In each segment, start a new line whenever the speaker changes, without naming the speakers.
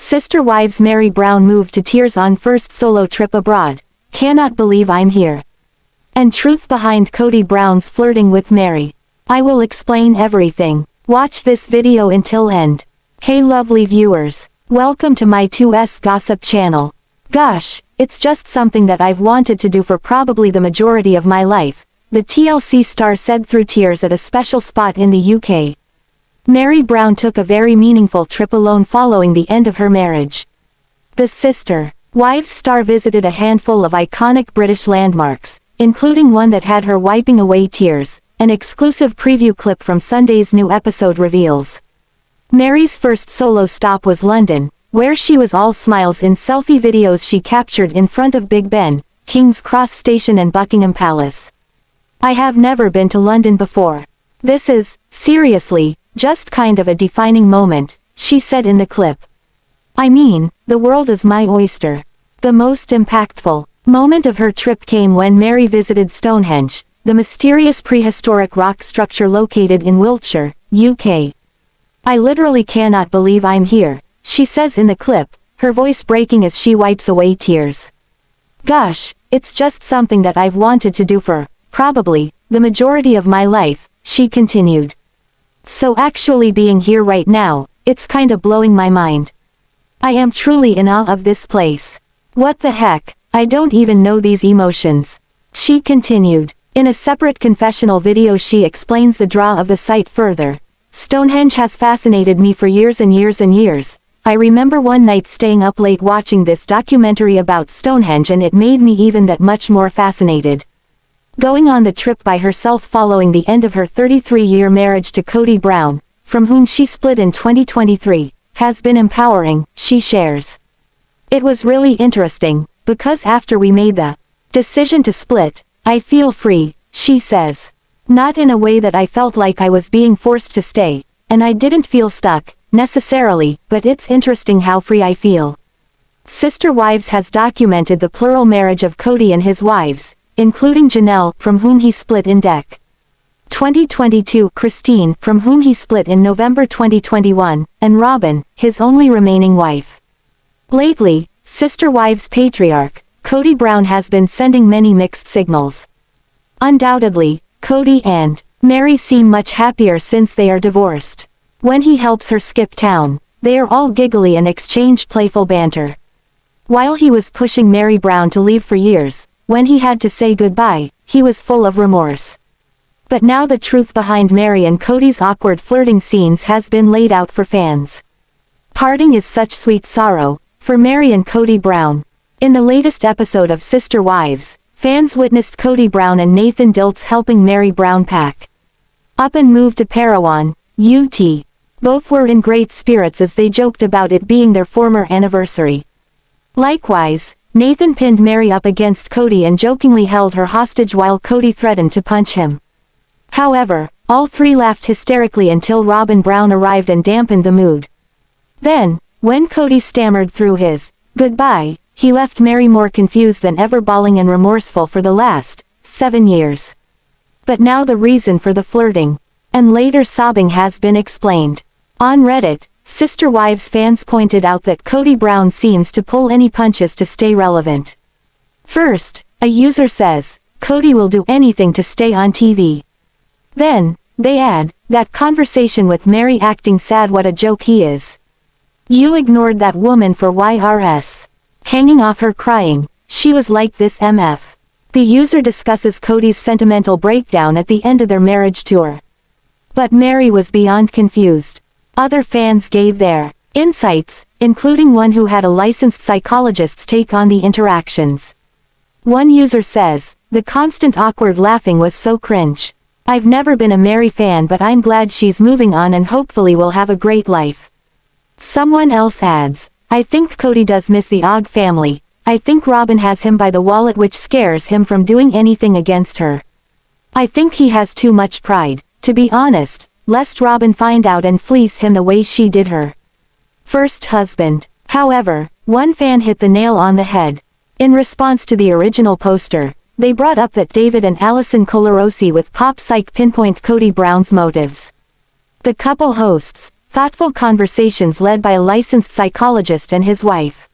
Sister Wives Meri Brown moved to tears on first solo trip abroad. Cannot believe I'm here. And truth behind Kody Brown's flirting with Meri. I will explain everything. Watch this video until end. Hey lovely viewers. Welcome to my 2S Gossip channel. Gosh, it's just something that I've wanted to do for probably the majority of my life, the TLC star said through tears at a special spot in the UK. Meri Brown took a very meaningful trip alone following the end of her marriage. The Sister Wives star visited a handful of iconic British landmarks, including one that had her wiping away tears, an exclusive preview clip from Sunday's new episode reveals. Meri's first solo stop was London, where she was all smiles in selfie videos she captured in front of Big Ben, King's Cross Station and Buckingham Palace. I have never been to London before. This is, seriously, just kind of a defining moment, she said in the clip. I mean, the world is my oyster. The most impactful moment of her trip came when Meri visited Stonehenge, the mysterious prehistoric rock structure located in Wiltshire, UK. I literally cannot believe I'm here, she says in the clip, her voice breaking as she wipes away tears. Gosh, it's just something that I've wanted to do for, probably, the majority of my life, she continued. So actually being here right now, it's kinda blowing my mind. I am truly in awe of this place. What the heck, I don't even know these emotions. She continued. In a separate confessional video she explains the draw of the site further. Stonehenge has fascinated me for years and years and years. I remember one night staying up late watching this documentary about Stonehenge and it made me even that much more fascinated. Going on the trip by herself following the end of her 33-year marriage to Kody Brown, from whom she split in 2023, has been empowering, she shares. It was really interesting, because after we made the decision to split, I feel free, she says. Not in a way that I felt like I was being forced to stay, and I didn't feel stuck, necessarily, but it's interesting how free I feel. Sister Wives has documented the plural marriage of Kody and his wives, including Janelle, from whom he split in Dec. 2022, Christine, from whom he split in November 2021, and Robyn, his only remaining wife. Lately, Sister Wives patriarch, Kody Brown has been sending many mixed signals. Undoubtedly, Kody and Meri seem much happier since they are divorced. When he helps her skip town, they are all giggly and exchange playful banter. While he was pushing Meri Brown to leave for years, when he had to say goodbye, he was full of remorse. But now the truth behind Meri and Kody's awkward flirting scenes has been laid out for fans. Parting is such sweet sorrow, for Meri and Kody Brown. In the latest episode of Sister Wives, fans witnessed Kody Brown and Nathan Dilts helping Meri Brown pack up and move to Paedon, UT. Both were in great spirits as they joked about it being their former anniversary. Likewise, Nathan pinned Meri up against Kody and jokingly held her hostage while Kody threatened to punch him. However, all three laughed hysterically until Robyn Brown arrived and dampened the mood. Then, when Kody stammered through his goodbye, he left Meri more confused than ever, bawling and remorseful for the last 7 years. But now the reason for the flirting and later sobbing has been explained. On Reddit, Sister Wives fans pointed out that Kody Brown seems to pull any punches to stay relevant. First, a user says, Kody will do anything to stay on TV. Then, they add, that conversation with Meri acting sad, what a joke he is. You ignored that woman for YRS. Hanging off her crying, she was like this MF. The user discusses Kody's sentimental breakdown at the end of their marriage tour. But Meri was beyond confused. Other fans gave their insights, including one who had a licensed psychologist's take on the interactions. One user says, the constant awkward laughing was so cringe. I've never been a Meri fan, but I'm glad she's moving on and hopefully will have a great life. Someone else adds, I think Kody does miss the Og family. I think Robyn has him by the wallet, which scares him from doing anything against her. I think he has too much pride, to be honest, lest Robyn find out and fleece him the way she did her first husband. However, one fan hit the nail on the head. In response to the original poster, they brought up that Devid and Alison Colarosi with Pop Psych pinpoint Kody Brown's motives. The couple hosts, thoughtful conversations led by a licensed psychologist and his wife.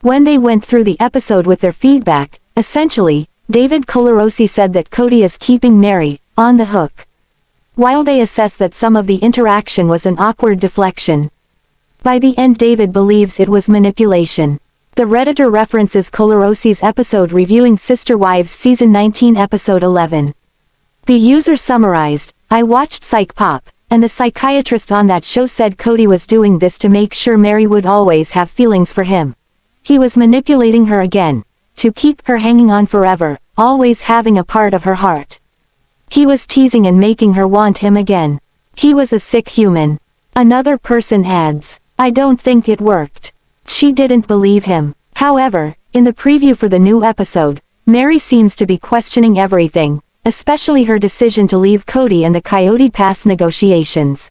When they went through the episode with their feedback, essentially, Devid Colarosi said that Kody is keeping Meri on the hook, while they assess that some of the interaction was an awkward deflection. By the end, Devid believes it was manipulation. The Redditor references Colarosi's episode reviewing Sister Wives Season 19 Episode 11. The user summarized, "I watched Psych Pop, and the psychiatrist on that show said Kody was doing this to make sure Meri would always have feelings for him. He was manipulating her again, to keep her hanging on forever, always having a part of her heart. He was teasing and making her want him again. He was a sick human." Another person adds, "I don't think it worked. She didn't believe him." However, in the preview for the new episode, Meri seems to be questioning everything, especially her decision to leave Kody and the Coyote Pass negotiations.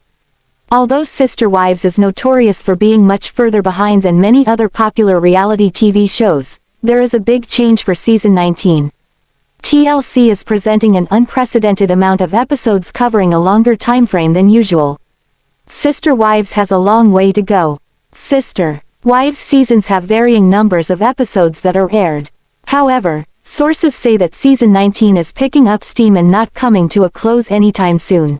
Although Sister Wives is notorious for being much further behind than many other popular reality TV shows, there is a big change for Season 19. TLC is presenting an unprecedented amount of episodes covering a longer timeframe than usual. Sister Wives has a long way to go. Sister Wives seasons have varying numbers of episodes that are aired. However, sources say that Season 19 is picking up steam and not coming to a close anytime soon.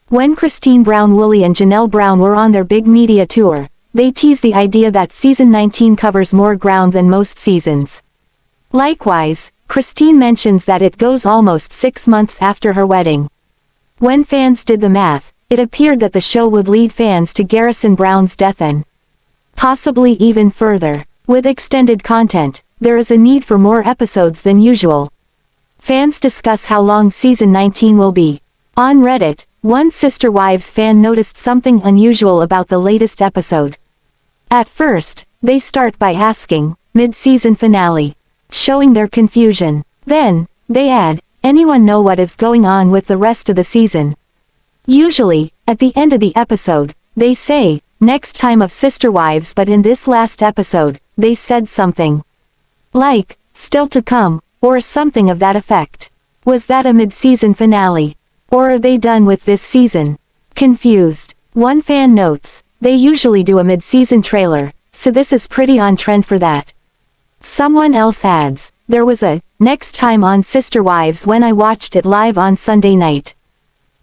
When Christine Brown Woolley and Janelle Brown were on their big media tour, they teased the idea that Season 19 covers more ground than most seasons. Likewise, Christine mentions that it goes almost 6 months after her wedding. When fans did the math, it appeared that the show would lead fans to Garrison Brown's death and possibly even further. With extended content, there is a need for more episodes than usual. Fans discuss how long Season 19 will be. On Reddit, one Sister Wives fan noticed something unusual about the latest episode. At first, they start by asking, "Mid-season finale," showing their confusion. Then, they add, "Anyone know what is going on with the rest of the season?" Usually, at the end of the episode, they say, "Next time of Sister Wives," but in this last episode, they said something like, "Still to come," or something of that effect. Was that a mid-season finale? Or are they done with this season? Confused. One fan notes, "They usually do a mid-season trailer, so this is pretty on trend for that." Someone else adds, "There was a next time on Sister Wives when I watched it live on Sunday night.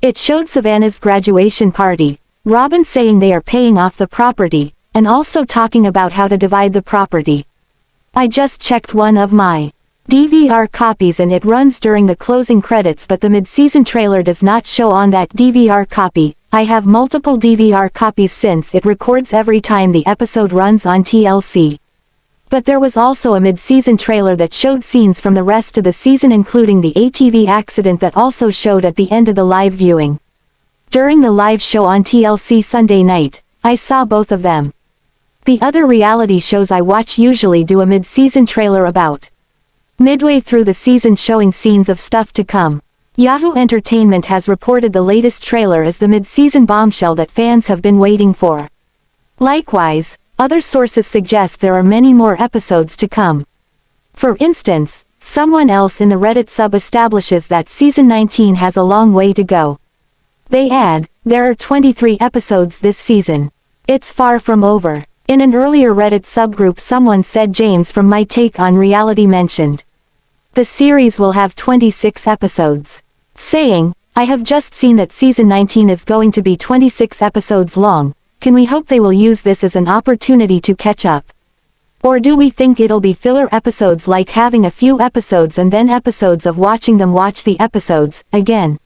It showed Savanah's graduation party, Robyn saying they are paying off the property, and also talking about how to divide the property. I just checked one of my DVR copies and it runs during the closing credits, but the mid-season trailer does not show on that DVR copy. I have multiple DVR copies since it records every time the episode runs on TLC. But there was also a mid-season trailer that showed scenes from the rest of the season, including the ATV accident that also showed at the end of the live viewing. During the live show on TLC Sunday night, I saw both of them. The other reality shows I watch usually do a mid-season trailer about midway through the season showing scenes of stuff to come. Yahoo Entertainment has reported the latest trailer as the mid-season bombshell that fans have been waiting for. Likewise, other sources suggest there are many more episodes to come. For instance, someone else in the Reddit sub establishes that Season 19 has a long way to go. They add, "There are 23 episodes this season. It's far from over." In an earlier Reddit subgroup, someone said James from My Take on Reality mentioned the series will have 26 episodes, saying, "I have just seen that Season 19 is going to be 26 episodes long. Can we hope they will use this as an opportunity to catch up? Or do we think it'll be filler episodes, like having a few episodes and then episodes of watching them watch the episodes again?"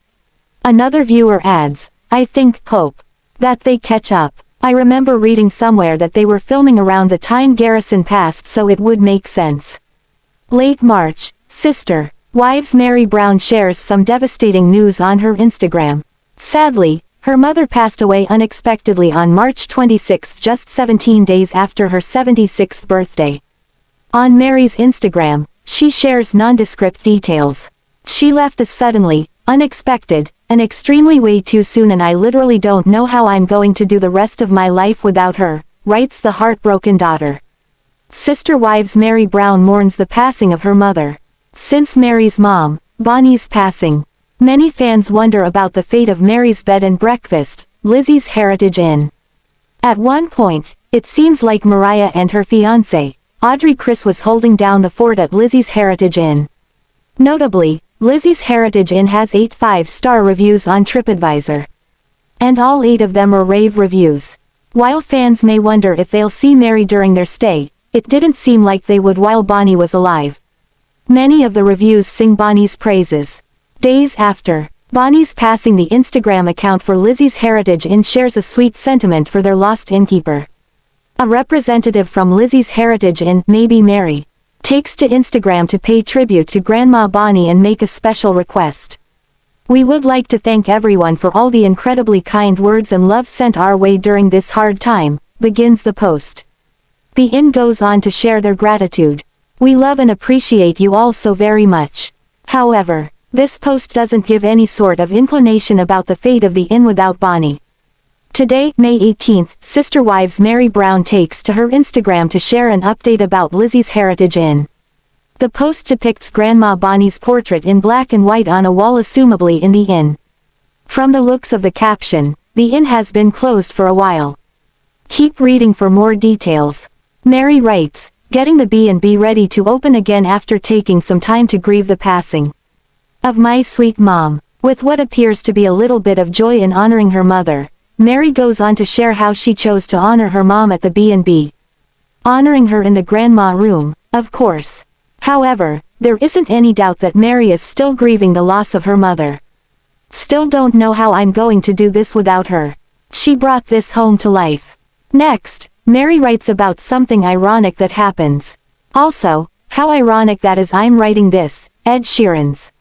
Another viewer adds, hope that they catch up. I remember reading somewhere that they were filming around the time Garrison passed, so it would make sense." Late March, Sister Wives Meri Brown shares some devastating news on her Instagram. Sadly, her mother passed away unexpectedly on March 26, just 17 days after her 76th birthday. On Meri's Instagram, she shares nondescript details. "She left us suddenly, unexpected, and extremely way too soon, and I literally don't know how I'm going to do the rest of my life without her," writes the heartbroken daughter. Sister Wives Meri Brown mourns the passing of her mother. Since Meri's mom, Bonnie's passing, many fans wonder about the fate of Meri's bed and breakfast, Lizzie's Heritage Inn. At one point, it seems like Mariah and her fiancé, Audrey Chris, was holding down the fort at Lizzie's Heritage Inn. Notably, Lizzie's Heritage Inn has 8 5-star reviews on TripAdvisor. And all 8 of them are rave reviews. While fans may wonder if they'll see Meri during their stay, it didn't seem like they would while Bonnie was alive. Many of the reviews sing Bonnie's praises. Days after Bonnie's passing, the Instagram account for Lizzie's Heritage Inn shares a sweet sentiment for their lost innkeeper. A representative from Lizzie's Heritage Inn, maybe Meri, takes to Instagram to pay tribute to Grandma Bonnie and make a special request. "We would like to thank everyone for all the incredibly kind words and love sent our way during this hard time," begins the post. The inn goes on to share their gratitude. "We love and appreciate you all so very much." However, this post doesn't give any sort of inclination about the fate of the inn without Bonnie. Today, May 18th, Sister Wives Meri Brown takes to her Instagram to share an update about Lizzie's Heritage Inn. The post depicts Grandma Bonnie's portrait in black and white on a wall, assumably in the inn. From the looks of the caption, the inn has been closed for a while. Keep reading for more details. Meri writes, "Getting the B&B ready to open again after taking some time to grieve the passing of my sweet mom." With what appears to be a little bit of joy in honoring her mother, Meri goes on to share how she chose to honor her mom at the B&B. Honoring her in the grandma room, of course. However, there isn't any doubt that Meri is still grieving the loss of her mother. "Still don't know how I'm going to do this without her. She brought this home to life." Next, Meri writes about something ironic that happens. Also, how ironic that as I'm writing this, Ed Sheeran's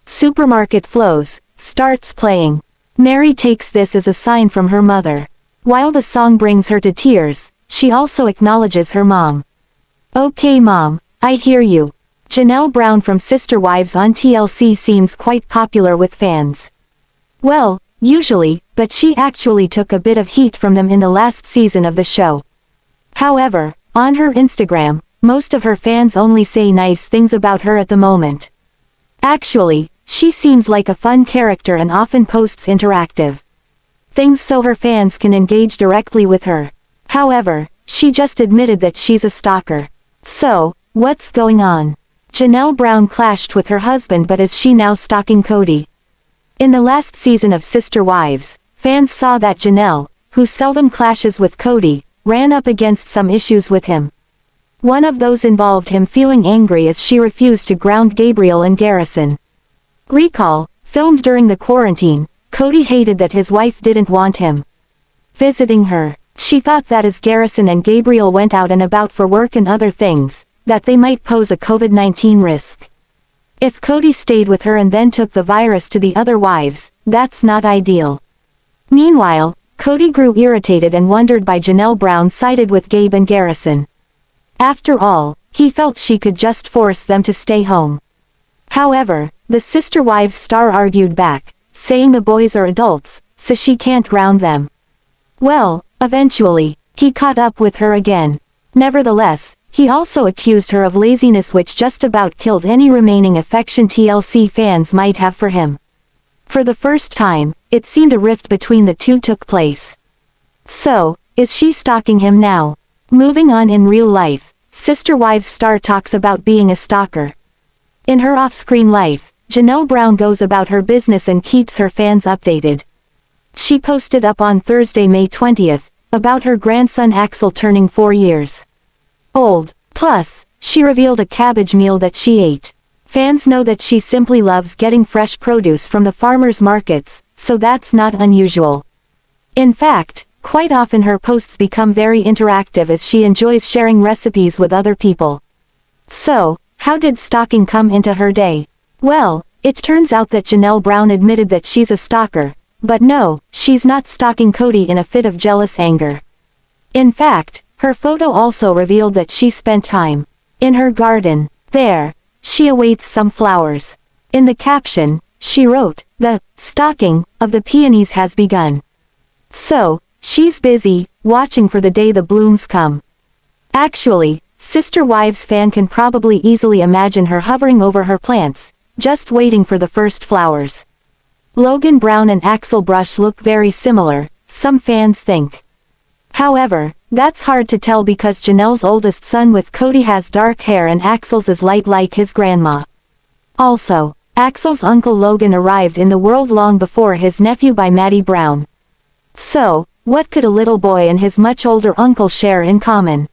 Supermarket Flows starts playing. Meri takes this as a sign from her mother. While the song brings her to tears, she also acknowledges her mom. "Okay Mom, I hear you." Janelle Brown from Sister Wives on TLC seems quite popular with fans. Well, usually, but she actually took a bit of heat from them in the last season of the show. However, on her Instagram, most of her fans only say nice things about her at the moment. Actually, she seems like a fun character and often posts interactive things so her fans can engage directly with her. However, she just admitted that she's a stalker. So, what's going on? Janelle Brown clashed with her husband, but is she now stalking Kody? In the last season of Sister Wives, fans saw that Janelle, who seldom clashes with Kody, ran up against some issues with him. One of those involved him feeling angry as she refused to ground Gabriel and Garrison. Recall, filmed during the quarantine, Kody hated that his wife didn't want him visiting her. She thought that as Garrison and Gabriel went out and about for work and other things, that they might pose a COVID-19 risk. If Kody stayed with her and then took the virus to the other wives, that's not ideal. Meanwhile, Kody grew irritated and wondered why Janelle Brown sided with Gabe and Garrison. After all, he felt she could just force them to stay home. However, the Sister Wives star argued back, saying the boys are adults, so she can't ground them. Well, eventually, he caught up with her again. Nevertheless, he also accused her of laziness, which just about killed any remaining affection TLC fans might have for him. For the first time, it seemed a rift between the two took place. So, is she stalking him now? Moving on, in real life, Sister Wives star talks about being a stalker. In her off-screen life, Janelle Brown goes about her business and keeps her fans updated. She posted up on Thursday, May 20th, about her grandson Axel turning 4 years old. Plus, she revealed a cabbage meal that she ate. Fans know that she simply loves getting fresh produce from the farmers markets, so that's not unusual. In fact, quite often her posts become very interactive as she enjoys sharing recipes with other people. So, how did stalking come into her day? Well, it turns out that Janelle Brown admitted that she's a stalker, but no, she's not stalking Kody in a fit of jealous anger. In fact, her photo also revealed that she spent time in her garden. There, she awaits some flowers. In the caption, she wrote, "The stalking of the peonies has begun." So, she's busy watching for the day the blooms come. Actually, Sister Wives fan can probably easily imagine her hovering over her plants, just waiting for the first flowers. Logan Brown and Axel Brush look very similar, some fans think. However, that's hard to tell because Janelle's oldest son with Kody has dark hair and Axel's is light like his grandma. Also, Axel's uncle Logan arrived in the world long before his nephew by Meri Brown. So, what could a little boy and his much older uncle share in common?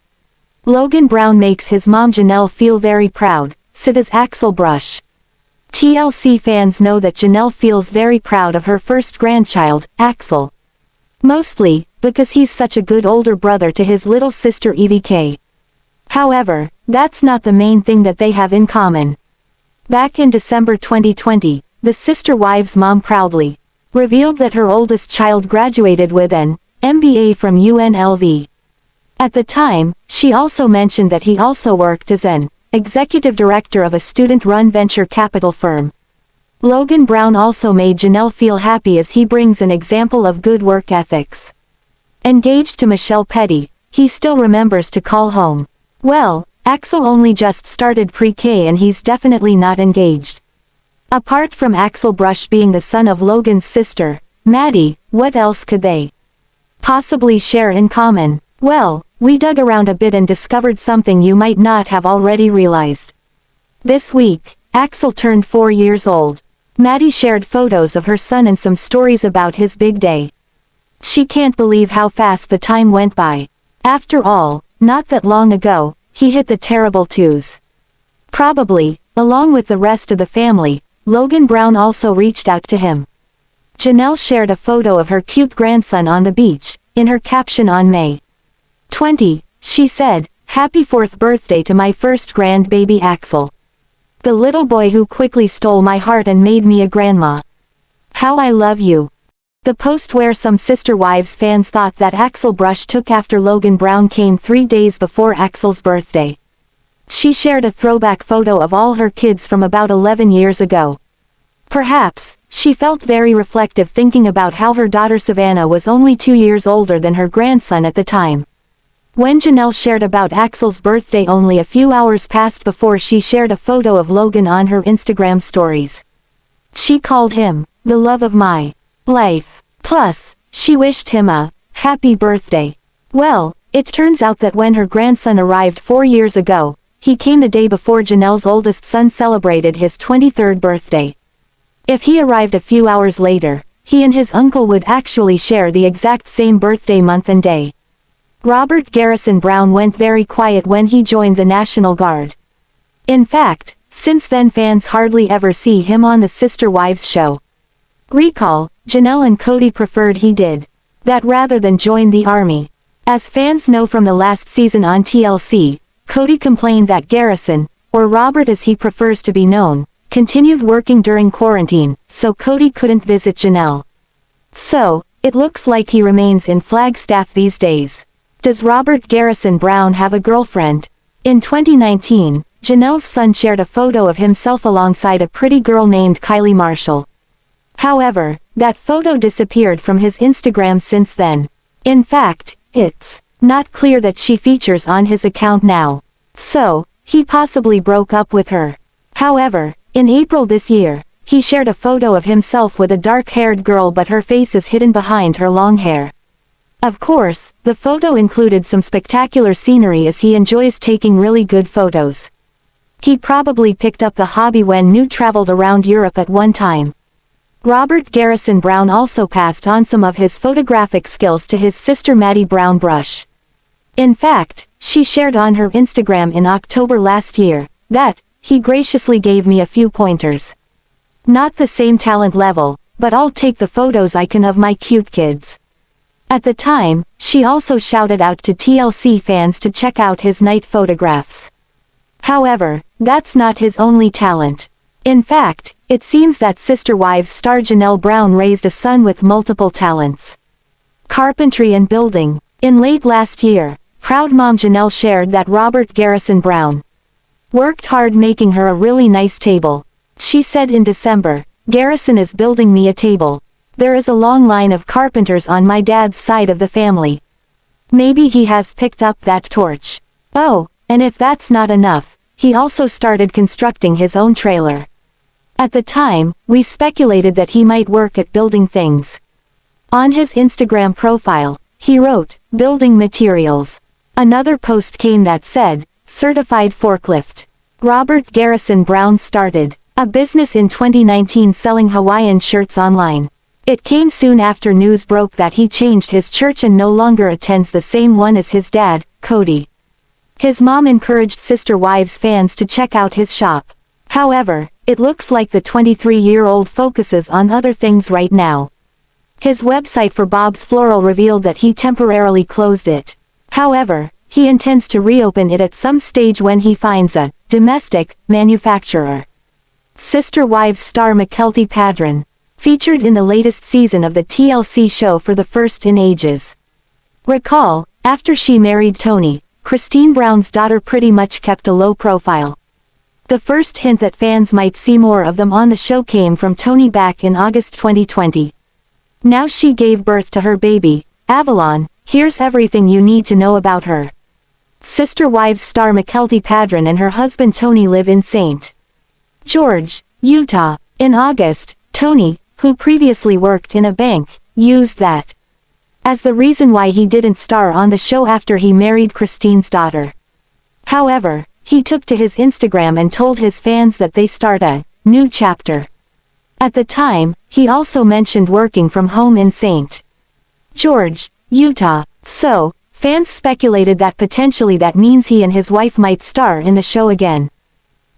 Logan Brown makes his mom Janelle feel very proud, so does Axel Brush. TLC fans know that Janelle feels very proud of her first grandchild, Axel. Mostly, because he's such a good older brother to his little sister EVK. However, that's not the main thing that they have in common. Back in December 2020, the sister wives' mom proudly revealed that her oldest child graduated with an MBA from UNLV. At the time, she also mentioned that he also worked as an executive director of a student-run venture capital firm. Logan Brown also made Janelle feel happy as he brings an example of good work ethics. Engaged to Michelle Petty, he still remembers to call home. Well, Axel only just started pre-K and he's definitely not engaged. Apart from Axel Brush being the son of Logan's sister, Maddie, what else could they possibly share in common? Well, we dug around a bit and discovered something you might not have already realized. This week, Axel turned 4 years old. Maddie shared photos of her son and some stories about his big day. She can't believe how fast the time went by. After all, not that long ago, he hit the terrible twos. Probably, along with the rest of the family, Logan Brown also reached out to him. Janelle shared a photo of her cute grandson on the beach. In her caption on May 20, she said, "Happy 4th birthday to my first grandbaby Axel. The little boy who quickly stole my heart and made me a grandma. How I love you." The post where some Sister Wives fans thought that Axel Brush took after Logan Brown came 3 days before Axel's birthday. She shared a throwback photo of all her kids from about 11 years ago. Perhaps, she felt very reflective thinking about how her daughter Savanah was only 2 years older than her grandson at the time. When Janelle shared about Axel's birthday only a few hours passed before she shared a photo of Logan on her Instagram stories. She called him, "the love of my life." Plus, she wished him a happy birthday. Well, it turns out that when her grandson arrived 4 years ago, he came the day before Janelle's oldest son celebrated his 23rd birthday. If he arrived a few hours later, he and his uncle would actually share the exact same birthday month and day. Garrison Brown went very quiet when he joined the National Guard. In fact, since then fans hardly ever see him on the Sister Wives show. Recall, Janelle and Kody preferred he did that rather than join the army. As fans know from the last season on TLC, Kody complained that Garrison, or Robert as he prefers to be known, continued working during quarantine, so Kody couldn't visit Janelle. So, it looks like he remains in Flagstaff these days. Does Garrison Brown have a girlfriend? In 2019, Janelle's son shared a photo of himself alongside a pretty girl named Kylie Marshall. However, that photo disappeared from his Instagram since then. In fact, it's not clear that she features on his account now. So, he possibly broke up with her. However, in April this year, he shared a photo of himself with a dark-haired girl but her face is hidden behind her long hair. Of course, the photo included some spectacular scenery as he enjoys taking really good photos. He probably picked up the hobby when New traveled around Europe at one time. Garrison Brown also passed on some of his photographic skills to his sister Meri Brown Brush. In fact, she shared on her Instagram in October last year that he graciously gave me a few pointers. Not the same talent level, but I'll take the photos I can of my cute kids. At the time, she also shouted out to TLC fans to check out his night photographs. However, that's not his only talent. In fact, it seems that Sister Wives star Janelle Brown raised a son with multiple talents. Carpentry and building. In late last year, proud mom Janelle shared that Garrison Brown worked hard making her a really nice table. She said in December, "Garrison is building me a table. There is a long line of carpenters on my dad's side of the family. Maybe he has picked up that torch. Oh, and if that's not enough, he also started constructing his own trailer." At the time, we speculated that he might work at building things. On his Instagram profile, He wrote, building materials. Another post came that said, certified forklift. Robert Garrison Brown started a business in 2019 selling Hawaiian shirts online. It came soon after news broke that he changed his church and no longer attends the same one as his dad, Kody. His mom encouraged Sister Wives fans to check out his shop. However, it looks like the 23-year-old focuses on other things right now. His website for Bob's Floral revealed that he temporarily closed it. However, he intends to reopen it at some stage when he finds a domestic manufacturer. Sister Wives star Mykelti Padron, featured in the latest season of the TLC show for the first in ages. Recall, after she married Tony, Christine Brown's daughter pretty much kept a low profile. The first hint that fans might see more of them on the show came from Tony back in August 2020. Now she gave birth to her baby, Avalon. Here's everything you need to know about her. Sister Wives star Mykelti Padron and her husband Tony live in St. George, Utah. In August, Tony, who previously worked in a bank, used that as the reason why he didn't star on the show after he married Christine's daughter. However, he took to his Instagram and told his fans that they start a new chapter. At the time, he also mentioned working from home in St. George, Utah. So, fans speculated that potentially that means he and his wife might star in the show again.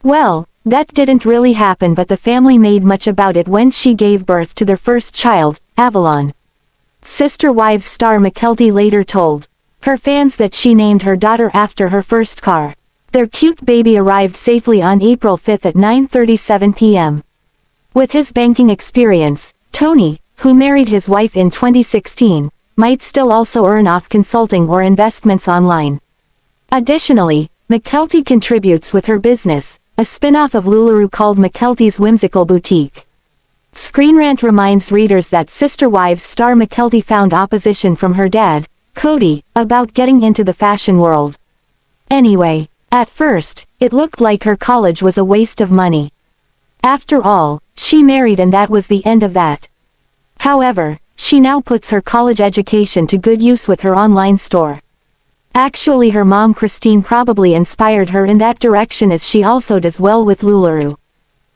Well, that didn't really happen, but the family made much about it when she gave birth to their first child, Avalon. Sister Wives star Mykelti later told her fans that she named her daughter after her first car. Their cute baby arrived safely on April 5 at 9:37 p.m. With his banking experience, Tony, who married his wife in 2016, might still also earn off consulting or investments online. Additionally, Mykelti contributes with her business, a spin-off of LuLaRoe called Mykelti's Whimsical Boutique. Screen Rant reminds readers that Sister Wives star Mykelti found opposition from her dad, Kody, about getting into the fashion world. Anyway, at first, it looked like her college was a waste of money. After all, she married and that was the end of that. However, she now puts her college education to good use with her online store. Actually, her mom Christine probably inspired her in that direction, as she also does well with LuLaRoe.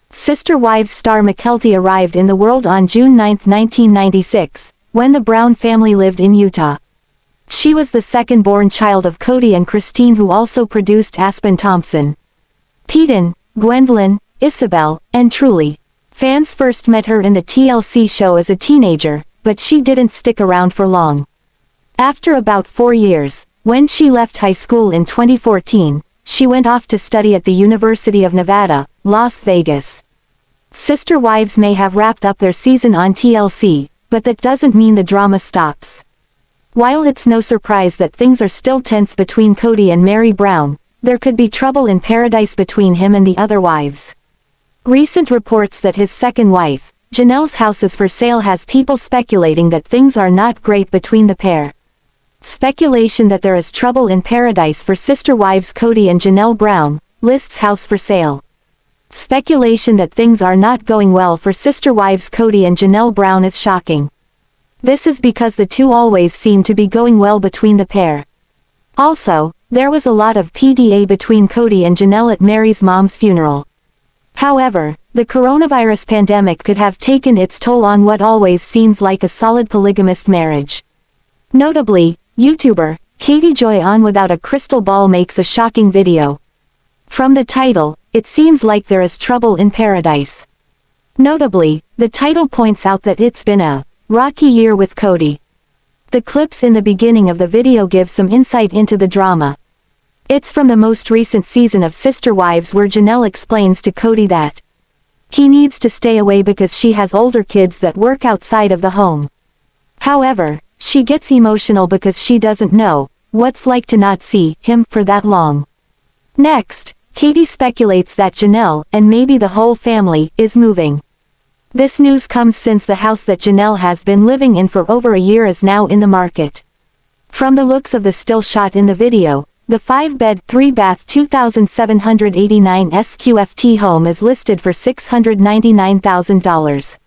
Sister Wives star Mykelti arrived in the world on June 9, 1996, when the Brown family lived in Utah. She was the second-born child of Kody and Christine, who also produced Aspyn, Paedon, Gwendlyn, Ysabel, and Truely. Fans first met her in the TLC show as a teenager, but she didn't stick around for long. After about 4 years, when she left high school in 2014, she went off to study at the University of Nevada, Las Vegas. Sister Wives may have wrapped up their season on TLC, but that doesn't mean the drama stops. While it's no surprise that things are still tense between Kody and Meri Brown, there could be trouble in paradise between him and the other wives. Recent reports that his second wife, Janelle's house is for sale, has people speculating that things are not great between the pair. Speculation that there is trouble in paradise for Sister Wives Kody and Janelle Brown lists house for sale. Speculation that things are not going well for Sister Wives Kody and Janelle Brown is shocking. This is because the two always seem to be going well between the pair. Also, there was a lot of PDA between Kody and Janelle at Meri's mom's funeral. However, the coronavirus pandemic could have taken its toll on what always seems like a solid polygamist marriage. Notably, YouTuber Katie Joy on Without a Crystal Ball makes a shocking video. From the title, it seems like there is trouble in paradise. Notably, the title points out that it's been a rocky year with Kody. The clips in the beginning of the video give some insight into the drama. It's from the most recent season of Sister Wives, where Janelle explains to Kody that he needs to stay away because she has older kids that work outside of the home. However, she gets emotional because she doesn't know what's like to not see him for that long. Next, Katie speculates that Janelle, and maybe the whole family, is moving. This news comes since the house that Janelle has been living in for over a year is now in the market. From the looks of the still shot in the video, the 5-bed, 3-bath 2,789 SQFT home is listed for $699,000.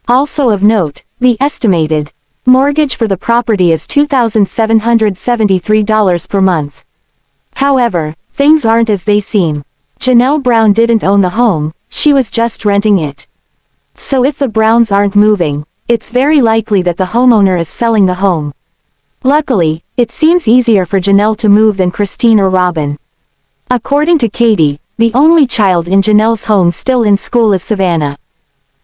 Also of note, the estimated Mortgage for the property is $2,773 per month. However, things aren't as they seem. Janelle Brown didn't own the home, she was just renting it. So if the Browns aren't moving, it's very likely that the homeowner is selling the home. Luckily, it seems easier for Janelle to move than Christine or Robyn. According to Kody, the only child in Janelle's home still in school is Savanah.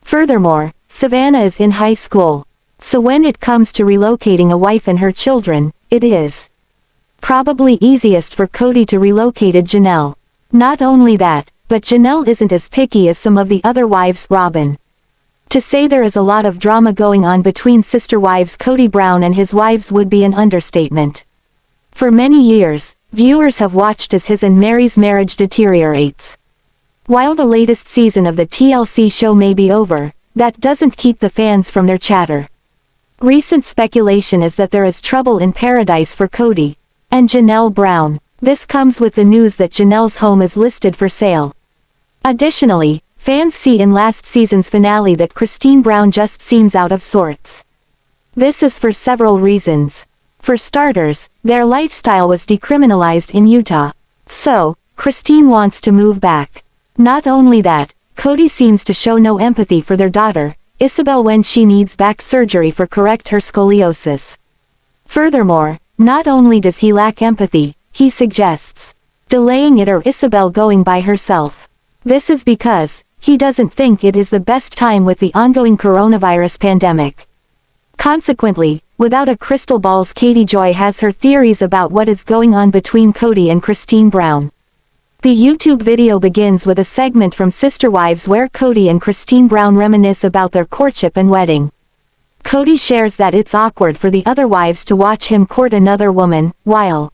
Furthermore, Savanah is in high school. So when it comes to relocating a wife and her children, it is probably easiest for Kody to relocate Janelle. Not only that, but Janelle isn't as picky as some of the other wives. Robyn. To say there is a lot of drama going on between sister wives Kody Brown and his wives would be an understatement. For many years, viewers have watched as his and Meri's marriage deteriorates. While the latest season of the TLC show may be over, that doesn't keep the fans from their chatter. Recent speculation is that there is trouble in paradise for Kody and Janelle Brown. This comes with the news that Janelle's home is listed for sale. Additionally, fans see in last season's finale that Christine Brown just seems out of sorts. This is for several reasons. For starters, their lifestyle was decriminalized in Utah. So, Christine wants to move back. Not only that, Kody seems to show no empathy for their daughter, Ysabel, when she needs back surgery for correct her scoliosis. Furthermore, not only does he lack empathy, he suggests delaying it or Ysabel going by herself. This is because he doesn't think it is the best time with the ongoing coronavirus pandemic. Consequently, without a crystal ball, Katie Joy has her theories about what is going on between Kody and Christine Brown. The YouTube video begins with a segment from Sister Wives where Kody and Christine Brown reminisce about their courtship and wedding. Kody shares that it's awkward for the other wives to watch him court another woman, while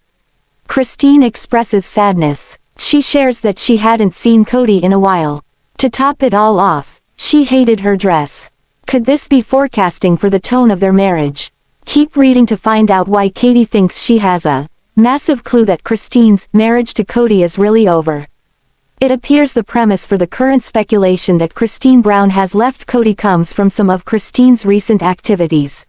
Christine expresses sadness. She shares that she hadn't seen Kody in a while. To top it all off, she hated her dress. Could this be forecasting for the tone of their marriage? Keep reading to find out why Kady thinks she has a massive clue that Christine's marriage to Kody is really over. It appears the premise for the current speculation that Christine Brown has left Kody comes from some of Christine's recent activities.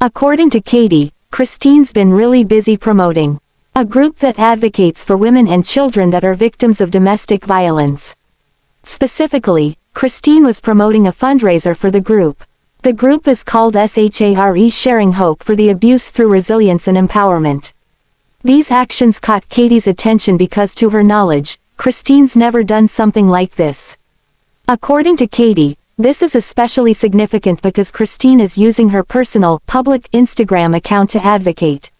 According to Kady, Christine's been really busy promoting a group that advocates for women and children that are victims of domestic violence. Specifically, Christine was promoting a fundraiser for the group. The group is called SHARE, Sharing Hope for the Abuse Through Resilience and Empowerment. These actions caught Kady's attention because, to her knowledge, Christine's never done something like this. According to Kady, this is especially significant because Christine is using her personal, public Instagram account to advocate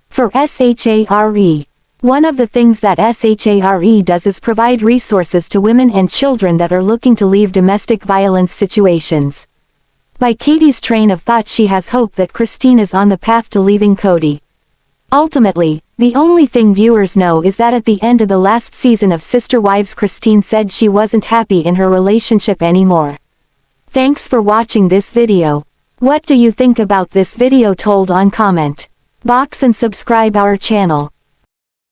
for SHARE. One of the things that SHARE does is provide resources to women and children that are looking to leave domestic violence situations. By Kady's train of thought, she has hope that Christine is on the path to leaving Kody. Ultimately, the only thing viewers know is that at the end of the last season of Sister Wives, Christine said she wasn't happy in her relationship anymore. Thanks for watching this video. What do you think about this video? Told on comment box and subscribe our channel.